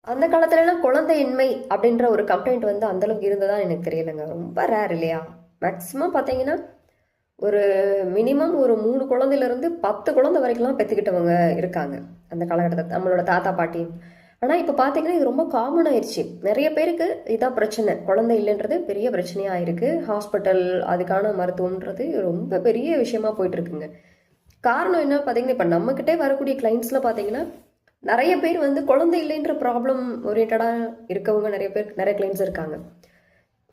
அந்த காலத்துலலாம் குழந்தையின்மை அப்படின்ற ஒரு கம்ப்ளைண்ட் வந்து அந்த அளவுக்கு இருந்ததா எனக்கு தெரியலங்க. ரொம்ப ரேர் இல்லையா? மேக்ஸிமம் பார்த்தீங்கன்னா, ஒரு மினிமம் ஒரு 3 குழந்தையிலிருந்து 10 குழந்தை வரைக்கும்லாம் பெத்துக்கிட்டவங்க இருக்காங்க. அந்த காலகட்டத்துல நம்மளோட தாத்தா, பாட்டி. ஆனா இப்ப பார்த்தீங்கன்னா, இது ரொம்ப காமன் ஆயிருச்சு. நெறைய பேருக்கு இதான் பிரச்சனை. குழந்தை இல்லைன்றது பெரிய பிரச்சனையா இருக்கு. ஹாஸ்பிட்டல் அதுக்கான மருத்துவம்ன்றது ரொம்ப பெரிய விஷயமா போயிட்டு இருக்குங்க. காரணம் என்ன பார்த்தீங்கன்னா, இப்ப நம்மகிட்டே வரக்கூடிய கிளைண்ட்ஸ்ல பார்த்தீங்கன்னா, நெறைய பேர் வந்து குழந்தை இல்லைன்ற ப்ராப்ளம் ஓரியன்டடா இருக்கவங்க நெறைய கிளைண்ட்ஸ் இருக்காங்க.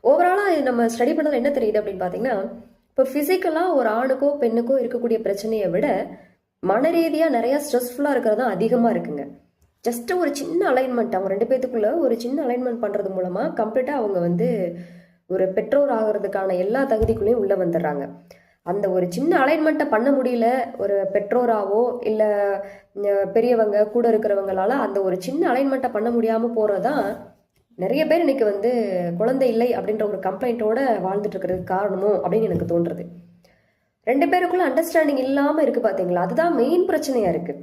ஓவராலா நம்ம ஸ்டடி பண்ணதுல என்ன தெரியுது அப்படின்னு பார்த்தீங்கன்னா, இப்போ ஃபிசிக்கலா ஒரு ஆணுக்கோ, பெண்ணுக்கோ இருக்கக்கூடிய பிரச்சனைய விட, மனரீதியா நெறைய ஸ்ட்ரெஸ்ஃபுல்லா இருக்கிறது தான் அதிகமா இருக்குங்க. ஜஸ்ட் ஒரு சின்ன அலைன்மெண்ட் அவங்க 2 பேத்துக்குள்ள ஒரு சின்ன அலைன்மெண்ட் பண்றது மூலமா கம்ப்ளீட்டா அவங்க வந்து ஒரு பெற்றோர் ஆகிறதுக்கான எல்லா தகுதிக்குள்ளேயும் உள்ள வந்துடுறாங்க. அந்த ஒரு சின்ன அலைன்மெண்ட்டை பண்ண முடியல ஒரு பெற்றோராவோ இல்லை பெரியவங்க கூட இருக்கிறவங்களால அந்த ஒரு சின்ன அலைன்மெண்ட்டை பண்ண முடியாமல் போகிறதான் நிறைய பேர் இன்னைக்கு வந்து குழந்தை இல்லை அப்படின்ற ஒரு கம்ப்ளைண்ட்டோட வாழ்ந்துட்டு இருக்கிறதுக்கு காரணமோ அப்படின்னு எனக்கு தோன்றுறது. 2 பேருக்குள்ள அண்டர்ஸ்டாண்டிங் இல்லாமல் இருக்கு பார்த்தீங்களா, அதுதான் மெயின் பிரச்சனையா இருக்கு.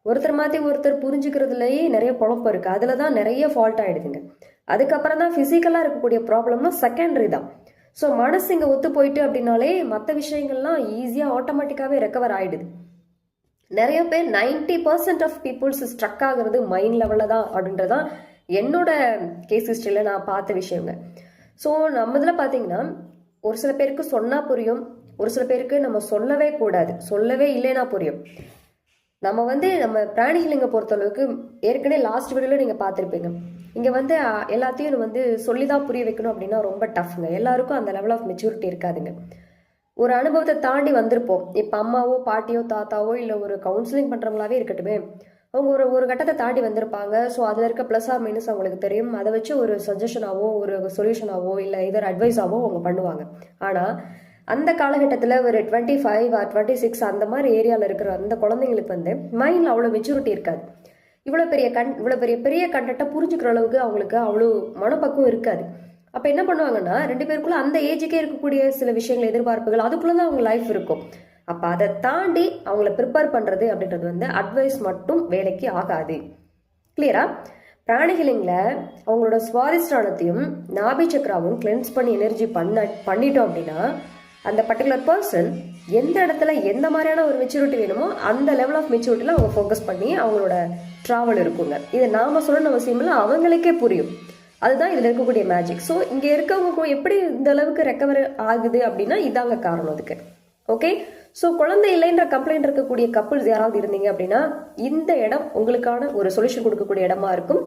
ஒருத்தர் மாற்றி ஒருத்தர் புரிஞ்சுக்கிறதுலயே நிறைய குழப்பம் இருக்கு. அதில் தான் நிறைய ஃபால்ட் ஆயிடுதுங்க. அதுக்கப்புறம் தான் ஃபிசிக்கலாக இருக்கக்கூடிய ப்ராப்ளம்லாம் செகண்டரி தான். ஸோ மனசு இங்கே ஒத்து போயிட்டு அப்படின்னாலே மற்ற விஷயங்கள்லாம் ஈஸியாக ஆட்டோமேட்டிக்காகவே ரெக்கவர் ஆயிடுது. நிறைய பேர் 90% ஆஃப் பீப்புள்ஸ் ஸ்ட்ரக் ஆகுறது மைண்ட் லெவலில் தான் அப்படின்றதான் என்னோட கேஸ் ஹிஸ்ட்ரியில் நான் பார்த்த விஷயங்க. ஸோ நம்ம இதில் பார்த்தீங்கன்னா ஒரு சில பேருக்கு சொன்னால் புரியும், ஒரு சில பேருக்கு நம்ம சொல்லவே கூடாது, சொல்லவே இல்லைன்னா புரியும். நம்ம வந்து நம்ம பிராணிகள் பொறுத்தளவுக்கு ஏற்கனவே லாஸ்ட் வீடியோவில் நீங்கள் பார்த்துருப்பீங்க. இங்கே வந்து எல்லாத்தையும் வந்து சொல்லி தான் புரிய வைக்கணும் அப்படின்னா ரொம்ப டஃப்ங்க. எல்லாருக்கும் அந்த லெவல் ஆஃப் மெச்சூரிட்டி இருக்காதுங்க. ஒரு அனுபவத்தை தாண்டி வந்திருப்போம். இப்போ அம்மாவோ பாட்டியோ தாத்தாவோ இல்லை ஒரு கவுன்சிலிங் பண்ணுறவங்களாவே இருக்கட்டுமே, அவங்க ஒரு ஒரு கட்டத்தை தாண்டி வந்திருப்பாங்க. ஸோ அதில் இருக்க ப்ளஸ் ஆர் மைனஸ் அவங்களுக்கு தெரியும். அதை வச்சு ஒரு சஜஷனாவோ ஒரு சொல்யூஷனாவோ இல்லை இதர் அட்வைஸாவோ அவங்க பண்ணுவாங்க. ஆனால் அந்த காலகட்டத்தில் ஒரு 25 ஆர் 26 அந்த மாதிரி ஏரியாவில் இருக்கிற அந்த குழந்தைங்களுக்கு வந்து மைண்டில் அவ்வளோ மெச்சூரிட்டி இருக்காது. இவ்வளோ பெரிய கண்டென்ட்டை புரிஞ்சுக்கிற அளவுக்கு அவங்களுக்கு அவ்வளோ மனப்பக்குவம் இருக்காது. அப்போ என்ன பண்ணுவாங்கன்னா 2 பேருக்குள்ள அந்த ஏஜுக்கே இருக்கக்கூடிய சில விஷயங்கள் எதிர்பார்ப்புகள் அதுக்குள்ளே தான் அவங்க லைஃப் இருக்கும். அப்போ அதை தாண்டி அவங்கள ப்ரிப்பேர் பண்ணுறது அப்படின்றது வந்து அட்வைஸ் மட்டும் வேலைக்கு ஆகாது. கிளியரா? பிராணிகளில் அவங்களோட சுவாதிஷ்டானத்தையும் நாபி சக்கராவும் கிளென்ஸ் பண்ணி எனர்ஜி பண்ணிட்டோம் அப்படின்னா அந்த பர்டிகுலர் பர்சன் எந்த இடத்துல எந்த மாதிரியான ஒரு மெச்சூரிட்டி வேணுமோ அந்த லெவல் ஆஃப் மெச்சூரிட்டியில் அவங்க ஃபோக்கஸ் பண்ணி அவங்களோட ட்ராவல் இருக்குங்க. இதை நாம் சொல்லணும்னு அவசியம் இல்லை, அவங்களுக்கே புரியும். அதுதான் இதில் இருக்கக்கூடிய மேஜிக். ஸோ இங்கே இருக்கவங்க எப்படி இந்த அளவுக்கு ரெக்கவர் ஆகுது அப்படின்னா இதாங்க காரணம் அதுக்கு. ஓகே, ஸோ குழந்தை இல்லைன்ற கம்ப்ளைண்ட் இருக்கக்கூடிய கப்புள்ஸ் யாராவது இருந்தீங்க அப்படின்னா இந்த இடம் உங்களுக்கான ஒரு சொல்யூஷன் கொடுக்கக்கூடிய இடமா இருக்கும்.